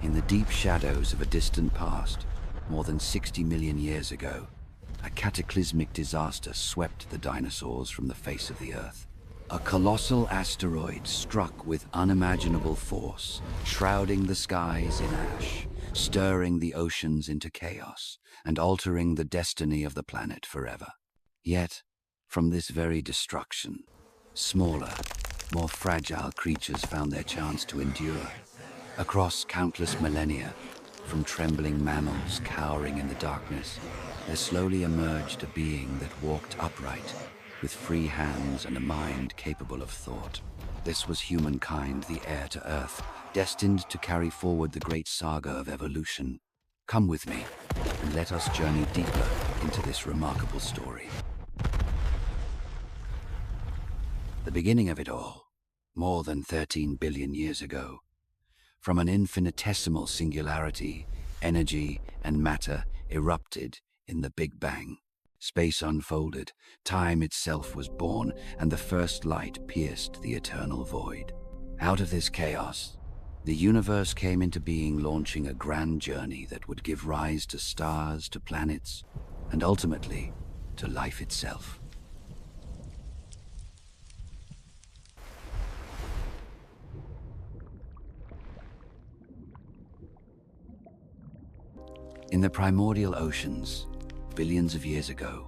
In the deep shadows of a distant past, more than 60 million years ago, a cataclysmic disaster swept the dinosaurs from the face of the Earth. A colossal asteroid struck with unimaginable force, shrouding the skies in ash, stirring the oceans into chaos, and altering the destiny of the planet forever. Yet, from this very destruction, smaller, more fragile creatures found their chance to endure. Across countless millennia, from trembling mammals cowering in the darkness, there slowly emerged a being that walked upright, with free hands and a mind capable of thought. This was humankind, the heir to Earth, destined to carry forward the great saga of evolution. Come with me, and let us journey deeper into this remarkable story. The beginning of it all, more than 13 billion years ago. From an infinitesimal singularity, energy and matter erupted in the Big Bang. Space unfolded, time itself was born, and the first light pierced the eternal void. Out of this chaos, the universe came into being, launching a grand journey that would give rise to stars, to planets, and ultimately to life itself. In the primordial oceans, billions of years ago,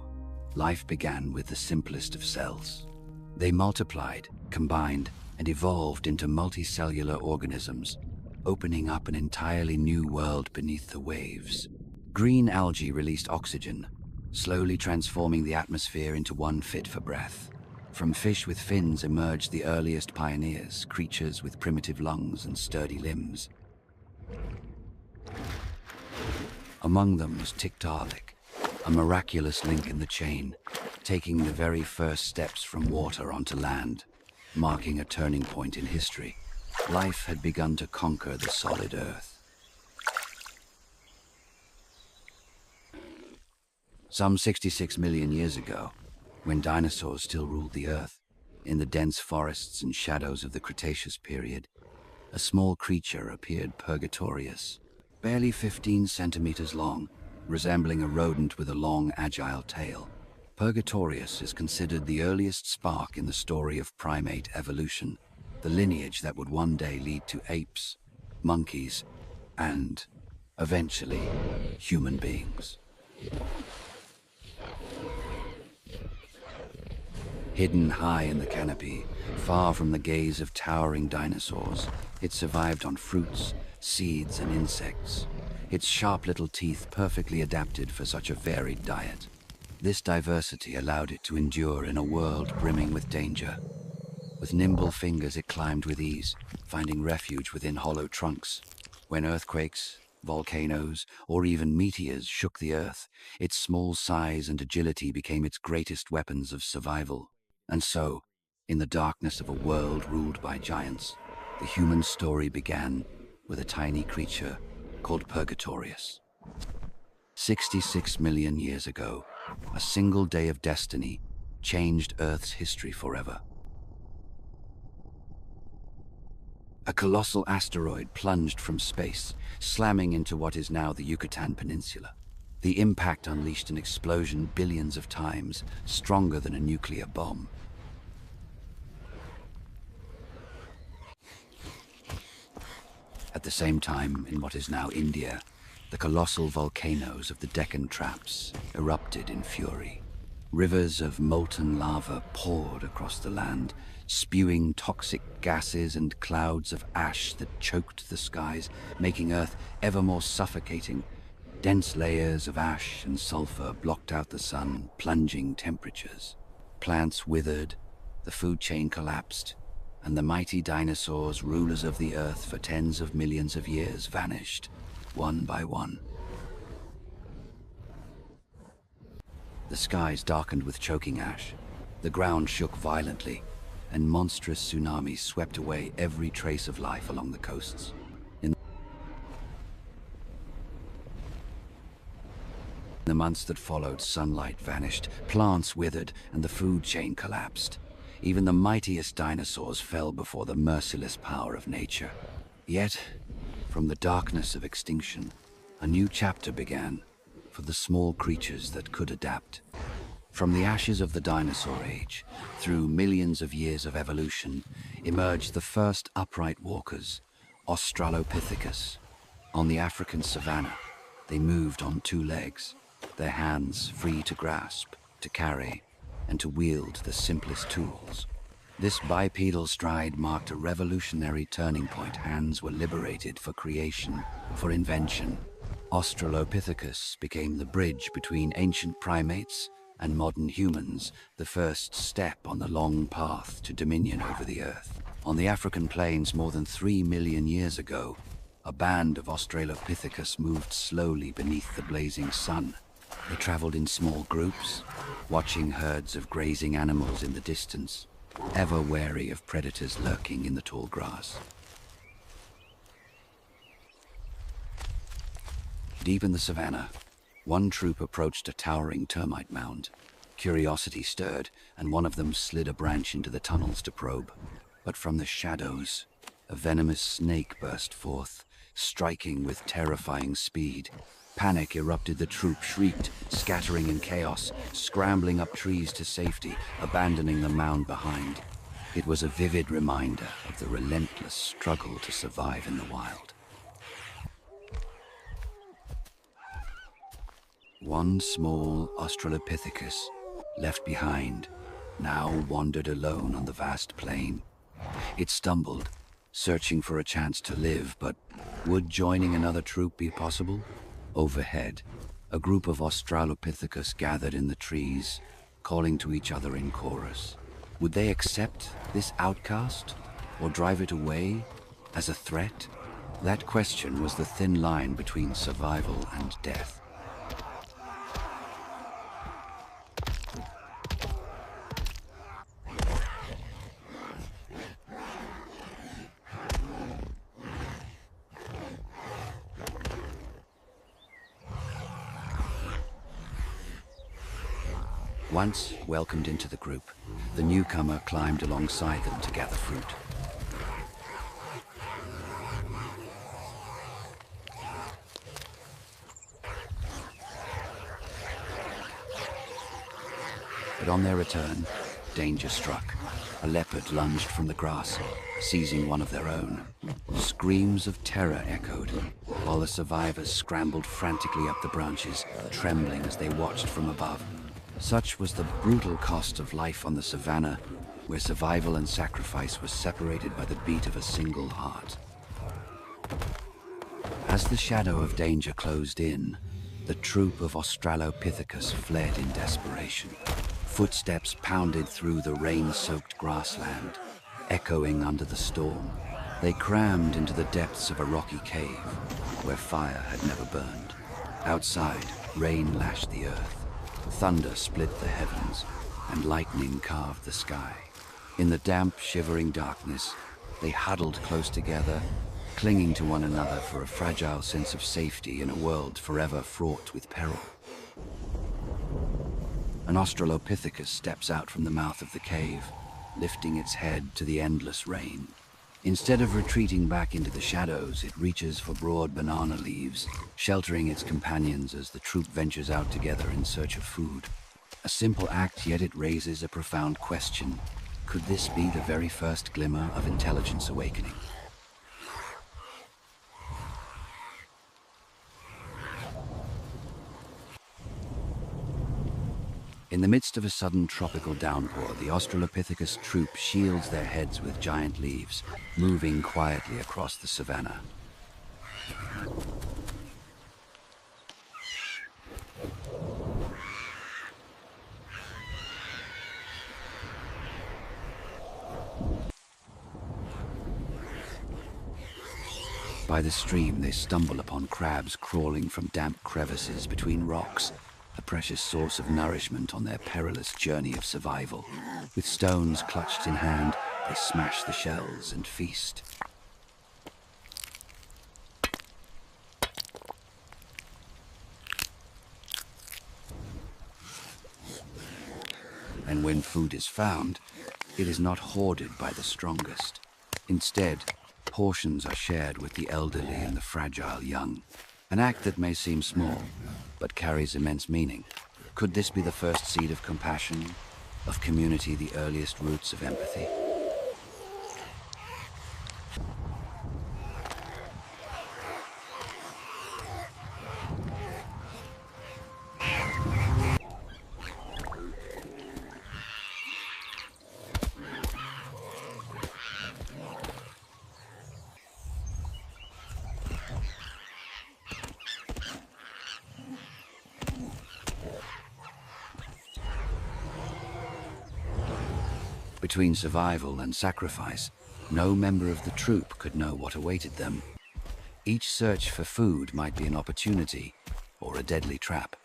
life began with the simplest of cells. They multiplied, combined, and evolved into multicellular organisms, opening up an entirely new world beneath the waves. Green algae released oxygen, slowly transforming the atmosphere into one fit for breath. From fish with fins emerged the earliest pioneers, creatures with primitive lungs and sturdy limbs. Among them was Tiktaalik, a miraculous link in the chain, taking the very first steps from water onto land, marking a turning point in history. Life had begun to conquer the solid Earth. Some 66 million years ago, when dinosaurs still ruled the Earth, in the dense forests and shadows of the Cretaceous period, a small creature appeared, Purgatorius, barely 15 centimeters long, resembling a rodent with a long, agile tail. Purgatorius is considered the earliest spark in the story of primate evolution, the lineage that would one day lead to apes, monkeys, and, eventually, human beings. Hidden high in the canopy, far from the gaze of towering dinosaurs, it survived on fruits, seeds, and insects, its sharp little teeth perfectly adapted for such a varied diet. This diversity allowed it to endure in a world brimming with danger. With nimble fingers it climbed with ease, finding refuge within hollow trunks. When earthquakes, volcanoes, or even meteors shook the Earth, its small size and agility became its greatest weapons of survival. And so, in the darkness of a world ruled by giants, the human story began with a tiny creature called Purgatorius. 66 million years ago, a single day of destiny changed Earth's history forever. A colossal asteroid plunged from space, slamming into what is now the Yucatan Peninsula. The impact unleashed an explosion billions of times, stronger than a nuclear bomb. At the same time, in what is now India, the colossal volcanoes of the Deccan Traps erupted in fury. Rivers of molten lava poured across the land, spewing toxic gases and clouds of ash that choked the skies, making Earth ever more suffocating. Dense layers of ash and sulfur blocked out the sun, plunging temperatures. Plants withered, the food chain collapsed, and the mighty dinosaurs, rulers of the Earth for tens of millions of years, vanished, one by one. The skies darkened with choking ash, the ground shook violently, and monstrous tsunamis swept away every trace of life along the coasts. In the months that followed, sunlight vanished, plants withered, and the food chain collapsed. Even the mightiest dinosaurs fell before the merciless power of nature. Yet, From the darkness of extinction, a new chapter began for the small creatures that could adapt. From the ashes of the dinosaur age, through millions of years of evolution, emerged the first upright walkers, Australopithecus. On the African savanna, they moved on two legs, their hands free to grasp, to carry, and to wield the simplest tools. This bipedal stride marked a revolutionary turning point. Hands were liberated for creation, for invention. Australopithecus became the bridge between ancient primates and modern humans, the first step on the long path to dominion over the earth. On the African plains more than 3 million years ago, a band of Australopithecus moved slowly beneath the blazing sun. They traveled in small groups, watching herds of grazing animals in the distance, ever wary of predators lurking in the tall grass. Deep in the savannah, one troop approached a towering termite mound. Curiosity stirred, and one of them slid a branch into the tunnels to probe. But from the shadows, a venomous snake burst forth, striking with terrifying speed. Panic erupted. The troop shrieked, scattering in chaos, scrambling up trees to safety, abandoning the mound behind. It was a vivid reminder of the relentless struggle to survive in the wild. One small Australopithecus, left behind, now wandered alone on the vast plain. It stumbled, searching for a chance to live, but would joining another troop be possible? Overhead, a group of Australopithecus gathered in the trees, calling to each other in chorus. Would they accept this outcast, or drive it away as a threat? That question was the thin line between survival and death. Once welcomed into the group, the newcomer climbed alongside them to gather fruit. But on their return, danger struck. A leopard lunged from the grass, seizing one of their own. Screams of terror echoed, while the survivors scrambled frantically up the branches, trembling as they watched from above. Such was the brutal cost of life on the savannah, where survival and sacrifice were separated by the beat of a single heart. As the shadow of danger closed in, the troop of Australopithecus fled in desperation. Footsteps pounded through the rain-soaked grassland, echoing under the storm. They crammed into the depths of a rocky cave, where fire had never burned. Outside, rain lashed the earth. Thunder split the heavens, and lightning carved the sky. In the damp, shivering darkness, they huddled close together, clinging to one another for a fragile sense of safety in a world forever fraught with peril. An Australopithecus steps out from the mouth of the cave, lifting its head to the endless rain. Instead of retreating back into the shadows, it reaches for broad banana leaves, sheltering its companions as the troop ventures out together in search of food. A simple act, yet it raises a profound question. Could this be the very first glimmer of intelligence awakening? In the midst of a sudden tropical downpour, the Australopithecus troop shields their heads with giant leaves, moving quietly across the savannah. By the stream, they stumble upon crabs crawling from damp crevices between rocks, a precious source of nourishment on their perilous journey of survival. With stones clutched in hand, they smash the shells and feast. And when food is found, it is not hoarded by the strongest. Instead, portions are shared with the elderly and the fragile young. An act that may seem small, but carries immense meaning. Could this be the first seed of compassion, of community, the earliest roots of empathy? Between survival and sacrifice, no member of the troop could know what awaited them. Each search for food might be an opportunity or a deadly trap.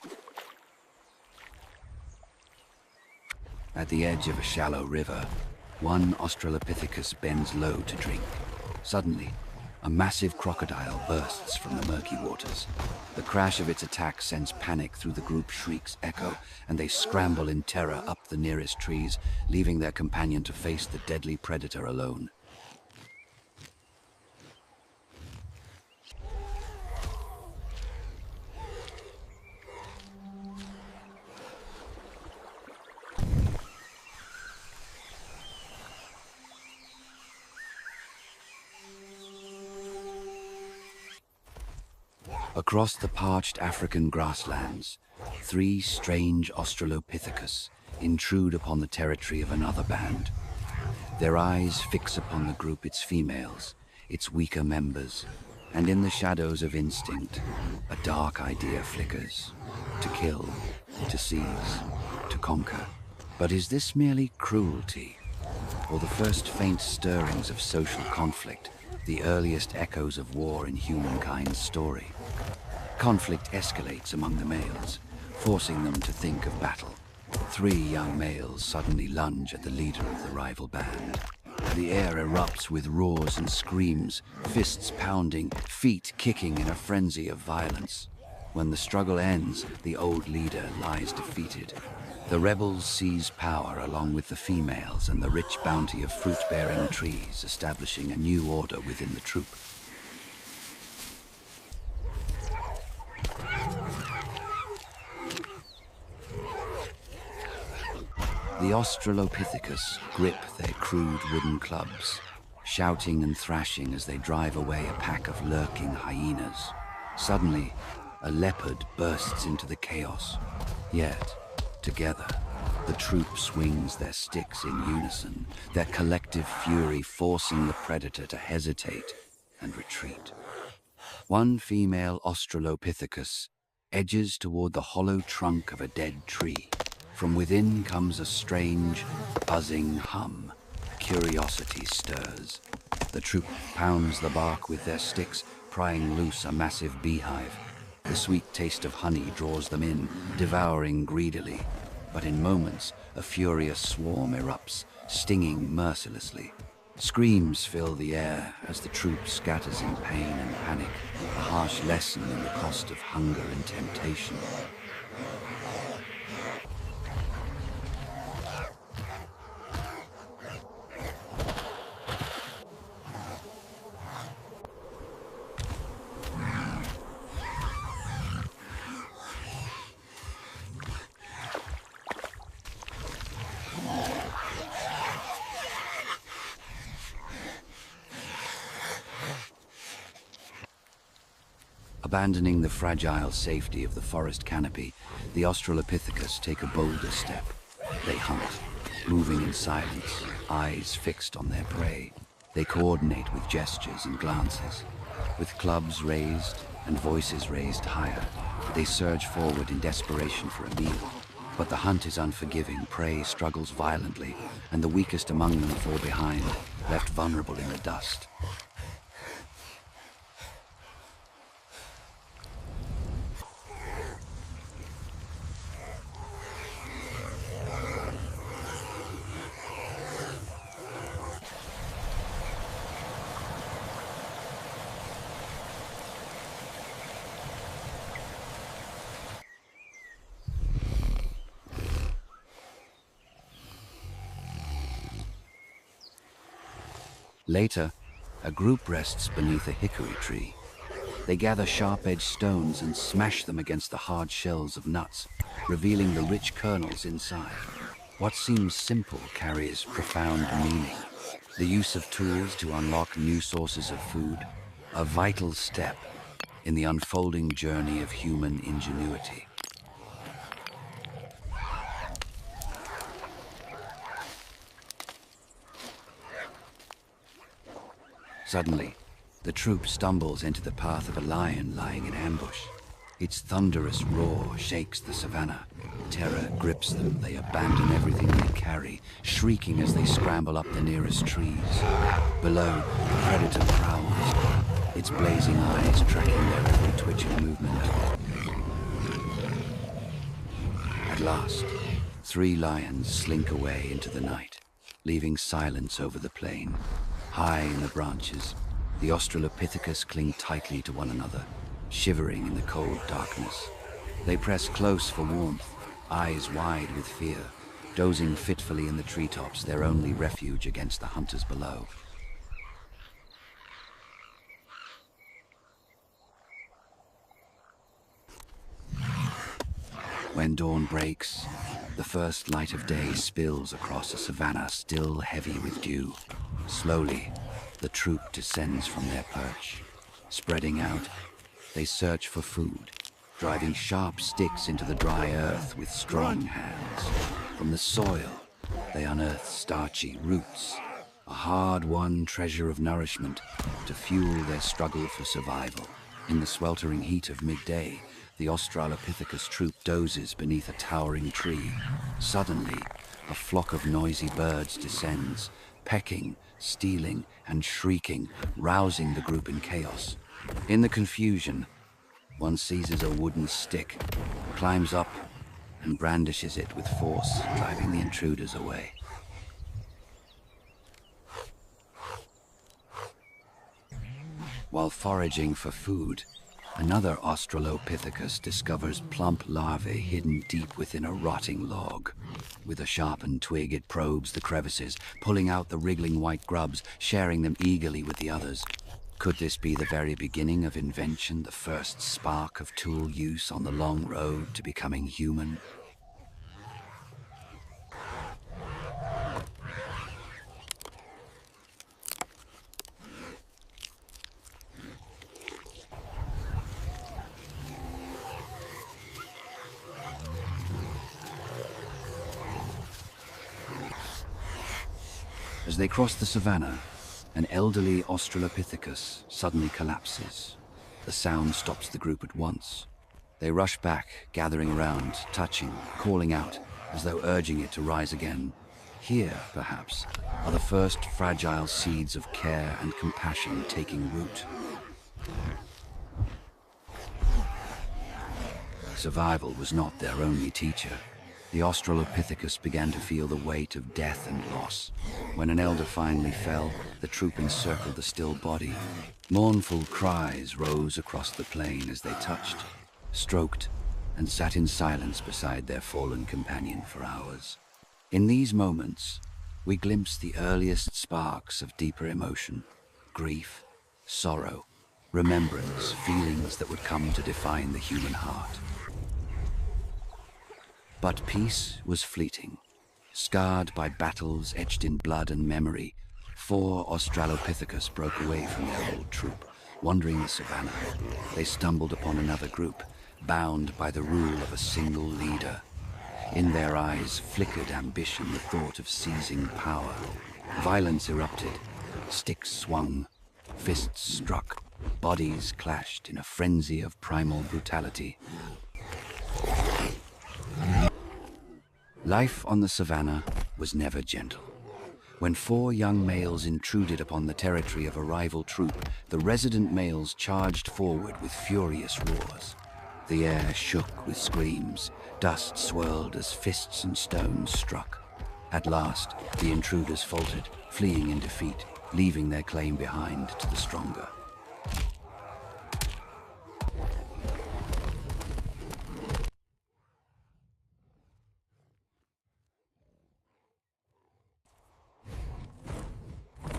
At the edge of a shallow river, one Australopithecus bends low to drink. Suddenly, a massive crocodile bursts from the murky waters. The crash of its attack sends panic through the group's shrieks echo, and they scramble in terror up the nearest trees, leaving their companion to face the deadly predator alone. Across the parched African grasslands, three strange Australopithecus intrude upon the territory of another band. Their eyes fix upon the group, its females, its weaker members, and in the shadows of instinct, a dark idea flickers. To kill, to seize, to conquer. But is this merely cruelty, or the first faint stirrings of social conflict, the earliest echoes of war in humankind's story? Conflict escalates among the males, forcing them to think of battle. Three young males suddenly lunge at the leader of the rival band. The air erupts with roars and screams, fists pounding, feet kicking in a frenzy of violence. When the struggle ends, the old leader lies defeated. The rebels seize power along with the females and the rich bounty of fruit-bearing trees, establishing a new order within the troop. The Australopithecus grip their crude wooden clubs, shouting and thrashing as they drive away a pack of lurking hyenas. Suddenly, a leopard bursts into the chaos. Yet, together, the troop swings their sticks in unison, their collective fury forcing the predator to hesitate and retreat. One female Australopithecus edges toward the hollow trunk of a dead tree. From within comes a strange, buzzing hum. Curiosity stirs. The troop pounds the bark with their sticks, prying loose a massive beehive. The sweet taste of honey draws them in, devouring greedily. But in moments, a furious swarm erupts, stinging mercilessly. Screams fill the air as the troop scatters in pain and panic, a harsh lesson in the cost of hunger and temptation. Abandoning the fragile safety of the forest canopy, the Australopithecus take a bolder step. They hunt, moving in silence, eyes fixed on their prey. They coordinate with gestures and glances. With clubs raised and voices raised higher, they surge forward in desperation for a meal. But the hunt is unforgiving, prey struggles violently, and the weakest among them fall behind, left vulnerable in the dust. Later, A group rests beneath a hickory tree. They gather sharp-edged stones and smash them against the hard shells of nuts, revealing the rich kernels inside. What seems simple carries profound meaning. The use of tools to unlock new sources of food, a vital step in the unfolding journey of human ingenuity. Suddenly, the troop stumbles into the path of a lion lying in ambush. Its thunderous roar shakes the savannah. Terror grips them. They abandon everything they carry, shrieking as they scramble up the nearest trees. Below, the predator prowls, its blazing eyes tracking their every twitch and movement. At last, 3 lions slink away into the night, leaving silence over the plain. High in the branches, the Australopithecus cling tightly to one another, shivering in the cold darkness. They press close for warmth, eyes wide with fear, dozing fitfully in the treetops, their only refuge against the hunters below. When dawn breaks, the first light of day spills across a savannah still heavy with dew. Slowly, the troop descends from their perch. Spreading out, they search for food, driving sharp sticks into the dry earth with strong hands. From the soil, they unearth starchy roots, a hard-won treasure of nourishment to fuel their struggle for survival. In the sweltering heat of midday, the Australopithecus troop dozes beneath a towering tree. Suddenly, a flock of noisy birds descends, pecking, stealing, and shrieking, rousing the group in chaos. In the confusion, one seizes a wooden stick, climbs up, and brandishes it with force, driving the intruders away. While foraging for food, another Australopithecus discovers plump larvae hidden deep within a rotting log. With a sharpened twig, it probes the crevices, pulling out the wriggling white grubs, sharing them eagerly with the others. Could this be the very beginning of invention, the first spark of tool use on the long road to becoming human? As they cross the savannah, an elderly Australopithecus suddenly collapses. The sound stops the group at once. They rush back, gathering around, touching, calling out, as though urging it to rise again. Here, perhaps, are the first fragile seeds of care and compassion taking root. Survival was not their only teacher. The Australopithecus began to feel the weight of death and loss. When an elder finally fell, the troop encircled the still body. Mournful cries rose across the plain as they touched, stroked, and sat in silence beside their fallen companion for hours. In these moments, we glimpse the earliest sparks of deeper emotion, grief, sorrow, remembrance, feelings that would come to define the human heart. But peace was fleeting. Scarred by battles etched in blood and memory, 4 Australopithecus broke away from their old troop. Wandering the savannah, they stumbled upon another group, bound by the rule of a single leader. In their eyes flickered ambition, the thought of seizing power. Violence erupted. Sticks swung, fists struck, bodies clashed in a frenzy of primal brutality. Life on the savannah was never gentle. When 4 young males intruded upon the territory of a rival troop, the resident males charged forward with furious roars. The air shook with screams, dust swirled as fists and stones struck. At last, the intruders faltered, fleeing in defeat, leaving their claim behind to the stronger.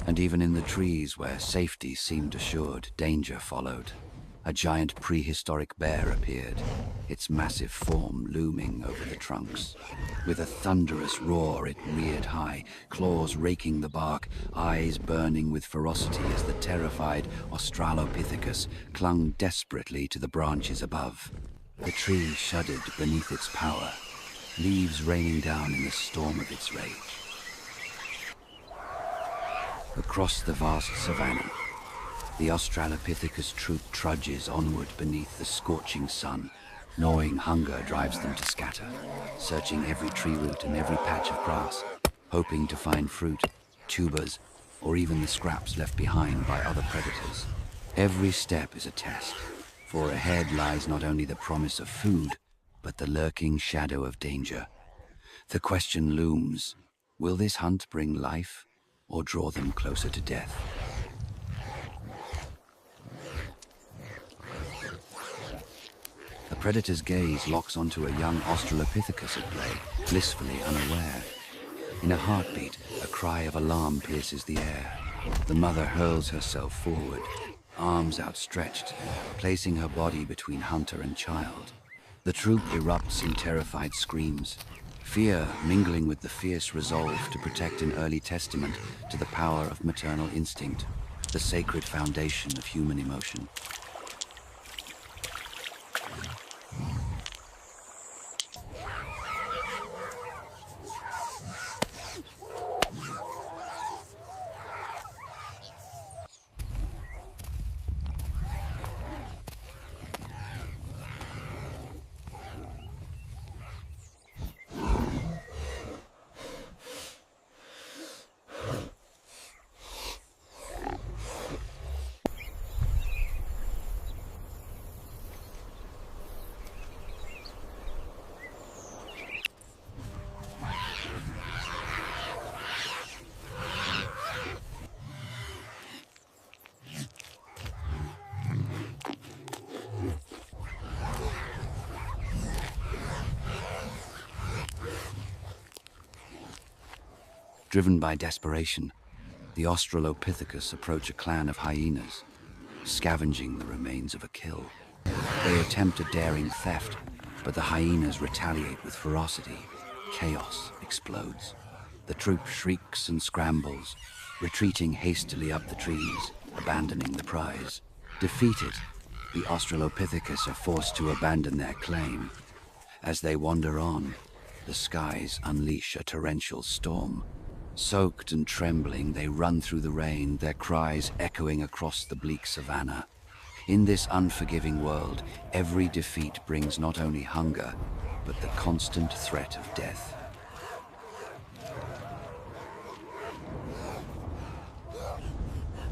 And even in the trees where safety seemed assured, danger followed. A giant prehistoric bear appeared, its massive form looming over the trunks. With a thunderous roar, it reared high, claws raking the bark, eyes burning with ferocity as the terrified Australopithecus clung desperately to the branches above. The tree shuddered beneath its power, leaves raining down in the storm of its rage. Across the vast savanna, the Australopithecus troop trudges onward beneath the scorching sun. Gnawing hunger drives them to scatter, searching every tree root and every patch of grass, hoping to find fruit, tubers, or even the scraps left behind by other predators. Every step is a test, for ahead lies not only the promise of food, but the lurking shadow of danger. The question looms, will this hunt bring life, or draw them closer to death? The predator's gaze locks onto a young Australopithecus at play, blissfully unaware. In a heartbeat, a cry of alarm pierces the air. The mother hurls herself forward, arms outstretched, placing her body between hunter and child. The troop erupts in terrified screams, fear mingling with the fierce resolve to protect an early testament to the power of maternal instinct, the sacred foundation of human emotion. Driven by desperation, the Australopithecus approach a clan of hyenas, scavenging the remains of a kill. They attempt a daring theft, but the hyenas retaliate with ferocity. Chaos explodes. The troop shrieks and scrambles, retreating hastily up the trees, abandoning the prize. Defeated, the Australopithecus are forced to abandon their claim. As they wander on, the skies unleash a torrential storm. Soaked and trembling, they run through the rain, their cries echoing across the bleak savanna. In this unforgiving world, every defeat brings not only hunger, but the constant threat of death.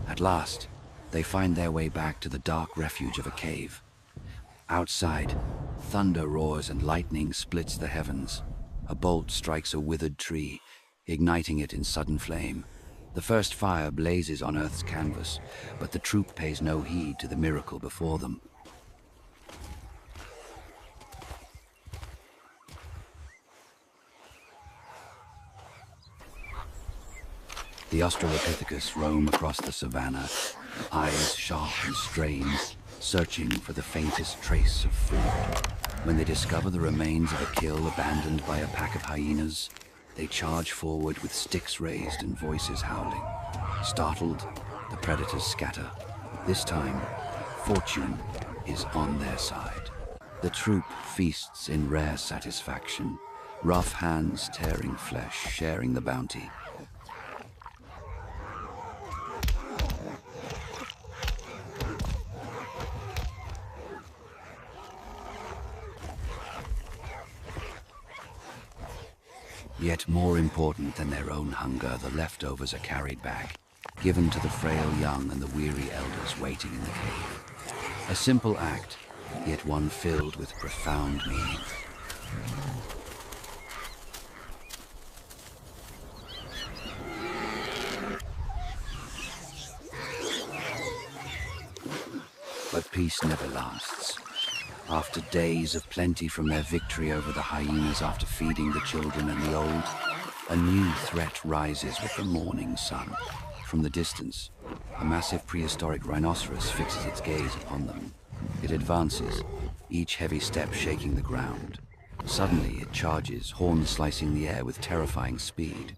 At last, they find their way back to the dark refuge of a cave. Outside, thunder roars and lightning splits the heavens. A bolt strikes a withered tree, igniting it in sudden flame. The first fire blazes on Earth's canvas, but the troop pays no heed to the miracle before them. The Australopithecus roam across the savanna, eyes sharp and strained, searching for the faintest trace of food. When they discover the remains of a kill abandoned by a pack of hyenas, they charge forward with sticks raised and voices howling. Startled, the predators scatter. This time, fortune is on their side. The troop feasts in rare satisfaction, rough hands tearing flesh, sharing the bounty. Yet more important than their own hunger, the leftovers are carried back, given to the frail young and the weary elders waiting in the cave. A simple act, yet one filled with profound meaning. But peace never lasts. After days of plenty from their victory over the hyenas after feeding the children and the old, a new threat rises with the morning sun. From the distance, a massive prehistoric rhinoceros fixes its gaze upon them. It advances, each heavy step shaking the ground. Suddenly, it charges, horns slicing the air with terrifying speed.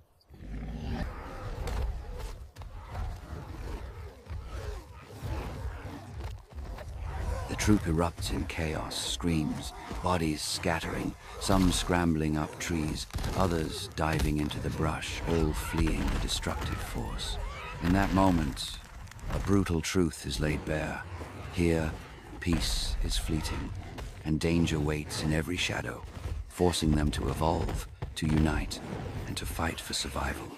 The troop erupts in chaos, screams, bodies scattering, some scrambling up trees, others diving into the brush, all fleeing the destructive force. In that moment, a brutal truth is laid bare. Here, peace is fleeting, and danger waits in every shadow, forcing them to evolve, to unite, and to fight for survival.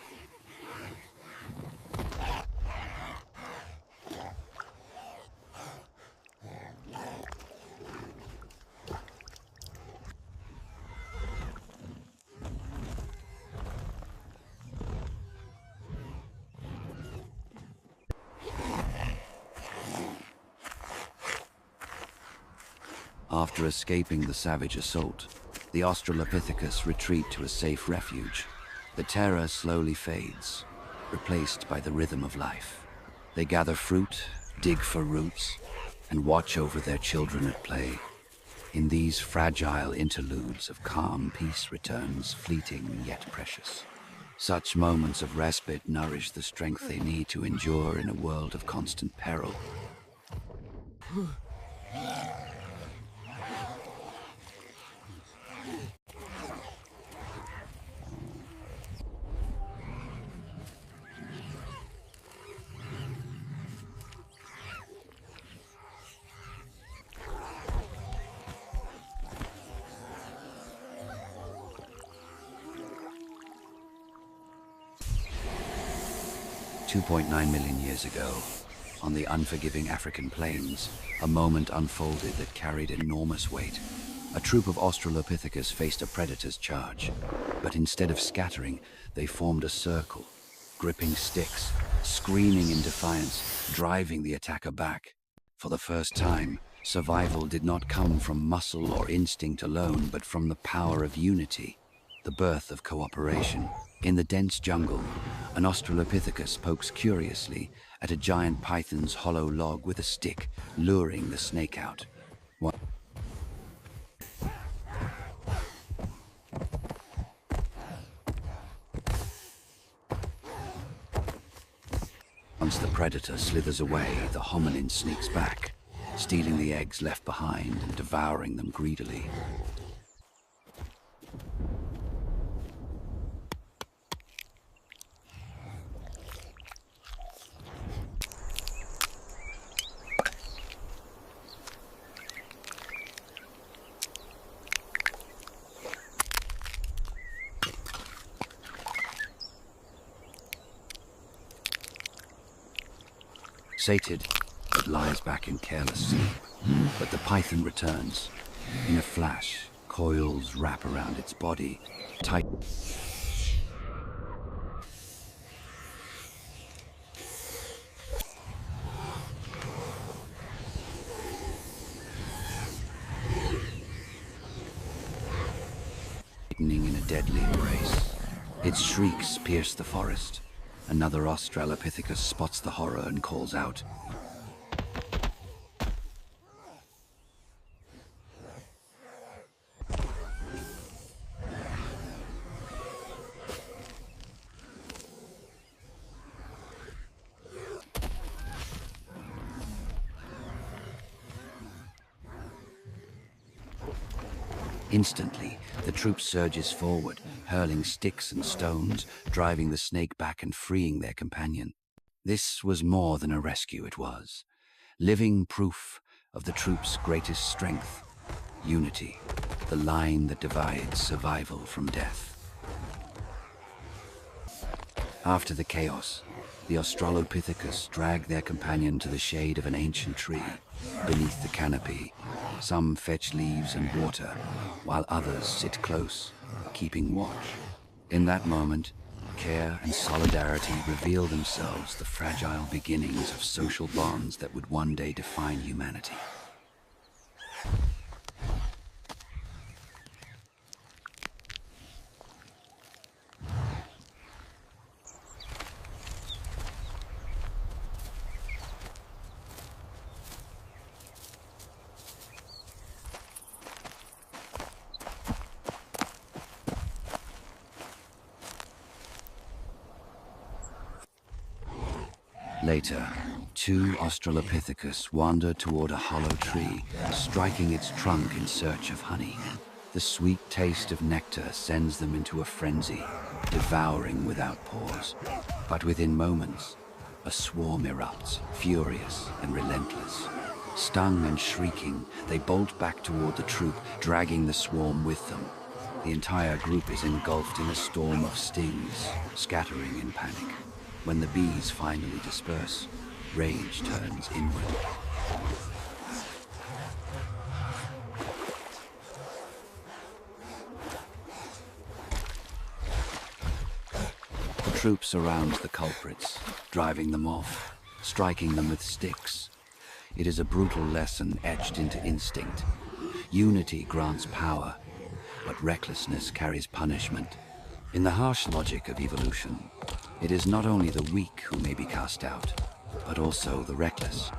After escaping the savage assault, the Australopithecus retreat to a safe refuge. The terror slowly fades, replaced by the rhythm of life. They gather fruit, dig for roots, and watch over their children at play. In these fragile interludes of calm, peace returns, fleeting yet precious. Such moments of respite nourish the strength they need to endure in a world of constant peril. $2.9 million years ago, on the unforgiving African plains, a moment unfolded that carried enormous weight. A troop of Australopithecus faced a predator's charge, but instead of scattering, they formed a circle, gripping sticks, screaming in defiance, driving the attacker back. For the first time, survival did not come from muscle or instinct alone, but from the power of unity, the birth of cooperation. In the dense jungle, an Australopithecus pokes curiously at a giant python's hollow log with a stick, luring the snake out. Once the predator slithers away, the hominin sneaks back, stealing the eggs left behind and devouring them greedily. Sated, it lies back in careless sleep. But the python returns. In a flash, coils wrap around its body, tight. Tightening in a deadly embrace. Its shrieks pierce the forest. Another Australopithecus spots the horror and calls out. Instantly, the troop surges forward, hurling sticks and stones, driving the snake back and freeing their companion. This was more than a rescue, it was living proof of the troop's greatest strength, unity, the line that divides survival from death. After the chaos, the Australopithecus dragged their companion to the shade of an ancient tree. Beneath the canopy, some fetch leaves and water, while others sit close, keeping watch. In that moment, care and solidarity reveal themselves, the fragile beginnings of social bonds that would one day define humanity. Later, two Australopithecus wander toward a hollow tree, striking its trunk in search of honey. The sweet taste of nectar sends them into a frenzy, devouring without pause. But within moments, a swarm erupts, furious and relentless. Stung and shrieking, they bolt back toward the troop, dragging the swarm with them. The entire group is engulfed in a storm of stings, scattering in panic. When the bees finally disperse, rage turns inward. The troop surrounds the culprits, driving them off, striking them with sticks. It is a brutal lesson etched into instinct. Unity grants power, but recklessness carries punishment. In the harsh logic of evolution, it is not only the weak who may be cast out, but also the reckless.